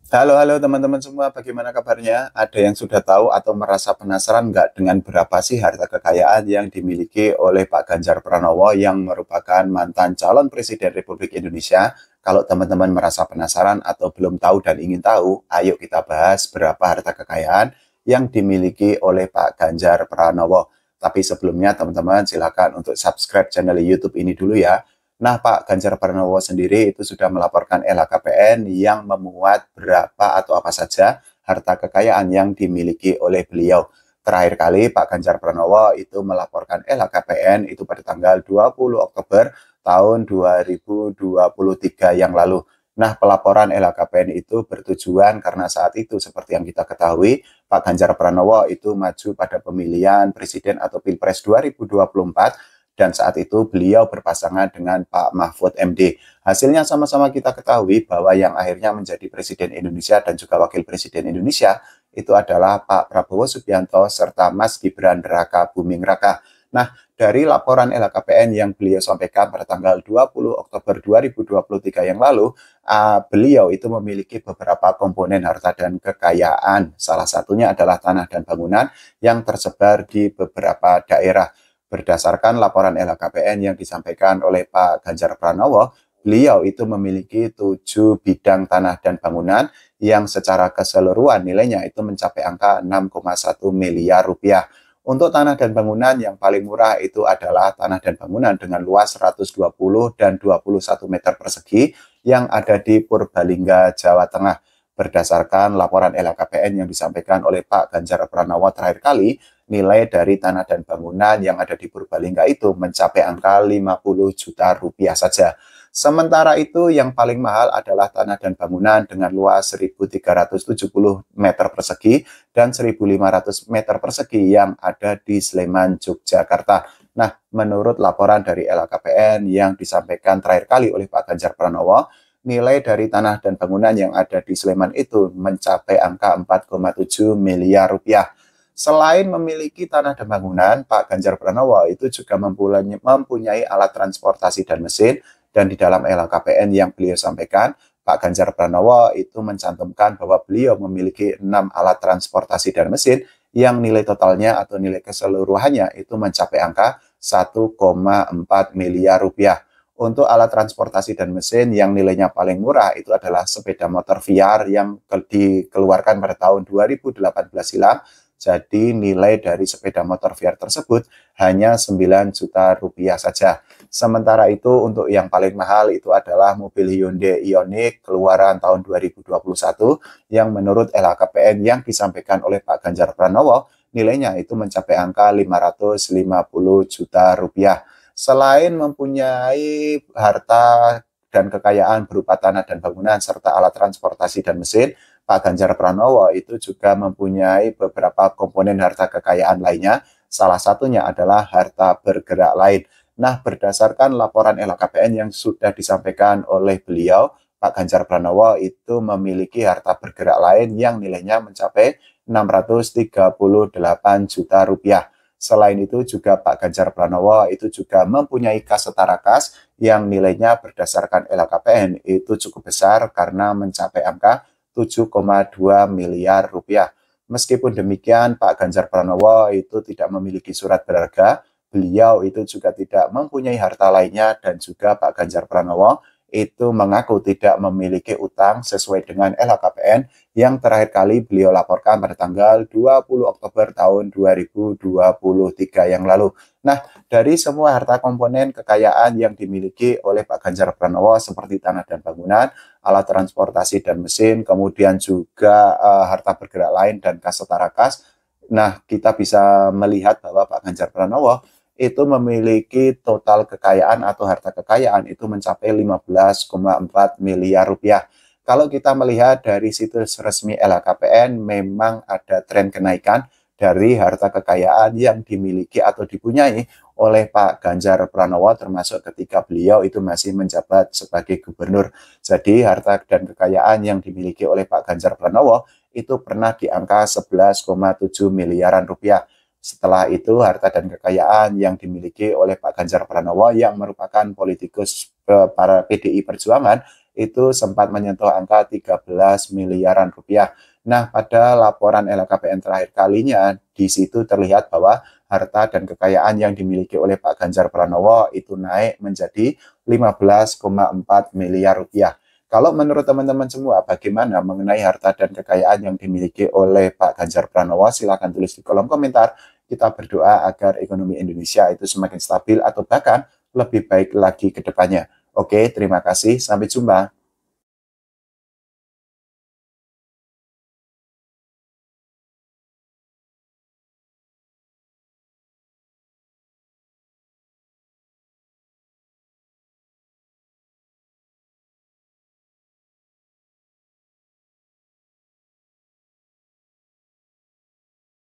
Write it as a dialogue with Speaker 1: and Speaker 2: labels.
Speaker 1: Halo teman-teman semua, bagaimana kabarnya? Ada yang sudah tahu atau merasa penasaran nggak dengan berapa sih harta kekayaan yang dimiliki oleh Pak Ganjar Pranowo yang merupakan mantan calon Presiden Republik Indonesia? Kalau teman-teman merasa penasaran atau belum tahu dan ingin tahu, ayo kita bahas berapa harta kekayaan yang dimiliki oleh Pak Ganjar Pranowo. Tapi sebelumnya teman-teman silakan untuk subscribe channel YouTube ini dulu ya. Nah, Pak Ganjar Pranowo sendiri itu sudah melaporkan LHKPN yang memuat berapa atau apa saja harta kekayaan yang dimiliki oleh beliau. Terakhir kali Pak Ganjar Pranowo itu melaporkan LHKPN itu pada tanggal 20 Oktober tahun 2023 yang lalu. Nah, pelaporan LHKPN itu bertujuan karena saat itu seperti yang kita ketahui, Pak Ganjar Pranowo itu maju pada pemilihan presiden atau Pilpres 2024 dan saat itu beliau berpasangan dengan Pak Mahfud MD. Hasilnya sama-sama kita ketahui bahwa yang akhirnya menjadi Presiden Indonesia dan juga Wakil Presiden Indonesia itu adalah Pak Prabowo Subianto serta Mas Gibran Raka Buming Raka. Nah, dari laporan LHKPN yang beliau sampaikan pada tanggal 20 Oktober 2023 yang lalu, beliau itu memiliki beberapa komponen harta dan kekayaan. Salah satunya adalah tanah dan bangunan yang tersebar di beberapa daerah. Berdasarkan laporan LHKPN yang disampaikan oleh Pak Ganjar Pranowo, beliau itu memiliki 7 bidang tanah dan bangunan yang secara keseluruhan nilainya itu mencapai angka 6,1 miliar rupiah. Untuk tanah dan bangunan yang paling murah itu adalah tanah dan bangunan dengan luas 120 dan 21 meter persegi yang ada di Purbalingga, Jawa Tengah. Berdasarkan laporan LHKPN yang disampaikan oleh Pak Ganjar Pranowo terakhir kali, nilai dari tanah dan bangunan yang ada di Purbalingga itu mencapai angka 50 juta rupiah saja. Sementara itu yang paling mahal adalah tanah dan bangunan dengan luas 1.370 meter persegi dan 1.500 meter persegi yang ada di Sleman, Yogyakarta. Nah, menurut laporan dari LHKPN yang disampaikan terakhir kali oleh Pak Ganjar Pranowo, nilai dari tanah dan bangunan yang ada di Sleman itu mencapai angka 4,7 miliar rupiah. Selain memiliki tanah dan bangunan, Pak Ganjar Pranowo itu juga mempunyai alat transportasi dan mesin, dan di dalam LHKPN yang beliau sampaikan, Pak Ganjar Pranowo itu mencantumkan bahwa beliau memiliki 6 alat transportasi dan mesin yang nilai totalnya atau nilai keseluruhannya itu mencapai angka 1,4 miliar rupiah. Untuk alat transportasi dan mesin yang nilainya paling murah itu adalah sepeda motor VR yang dikeluarkan pada tahun 2018 silam. Jadi nilai dari sepeda motor VR tersebut hanya 9 juta rupiah saja. Sementara itu untuk yang paling mahal itu adalah mobil Hyundai Ioniq keluaran tahun 2021 yang menurut LHKPN yang disampaikan oleh Pak Ganjar Pranowo nilainya itu mencapai angka 550 juta rupiah. Selain mempunyai harta dan kekayaan berupa tanah dan bangunan serta alat transportasi dan mesin, Pak Ganjar Pranowo itu juga mempunyai beberapa komponen harta kekayaan lainnya. Salah satunya adalah harta bergerak lain. Nah, berdasarkan laporan LHKPN yang sudah disampaikan oleh beliau, Pak Ganjar Pranowo itu memiliki harta bergerak lain yang nilainya mencapai 638 juta rupiah. Selain itu juga Pak Ganjar Pranowo itu juga mempunyai kas setara kas yang nilainya berdasarkan LHKPN itu cukup besar karena mencapai angka 7,2 miliar rupiah. Meskipun demikian, Pak Ganjar Pranowo itu tidak memiliki surat berharga, beliau itu juga tidak mempunyai harta lainnya dan juga Pak Ganjar Pranowo itu mengaku tidak memiliki utang sesuai dengan LHKPN yang terakhir kali beliau laporkan pada tanggal 20 Oktober tahun 2023 yang lalu. Nah, dari semua harta komponen kekayaan yang dimiliki oleh Pak Ganjar Pranowo seperti tanah dan bangunan, alat transportasi dan mesin, kemudian juga harta bergerak lain dan kas setara kas. Nah, kita bisa melihat bahwa Pak Ganjar Pranowo itu memiliki total kekayaan atau harta kekayaan itu mencapai 15,4 miliar rupiah. Kalau kita melihat dari situs resmi LHKPN, memang ada tren kenaikan dari harta kekayaan yang dimiliki atau dipunyai oleh Pak Ganjar Pranowo termasuk ketika beliau itu masih menjabat sebagai gubernur. Jadi harta dan kekayaan yang dimiliki oleh Pak Ganjar Pranowo itu pernah di angka 11,7 miliaran rupiah. Setelah itu harta dan kekayaan yang dimiliki oleh Pak Ganjar Pranowo yang merupakan politikus para PDI Perjuangan itu sempat menyentuh angka 13 miliaran rupiah. Nah, pada laporan LHKPN terakhir kalinya, di situ terlihat bahwa harta dan kekayaan yang dimiliki oleh Pak Ganjar Pranowo itu naik menjadi 15,4 miliar rupiah. Kalau menurut teman-teman semua, bagaimana mengenai harta dan kekayaan yang dimiliki oleh Pak Ganjar Pranowo? Silahkan tulis di kolom komentar. Kita berdoa agar ekonomi Indonesia itu semakin stabil atau bahkan lebih baik lagi ke depannya. Oke, terima kasih. Sampai jumpa.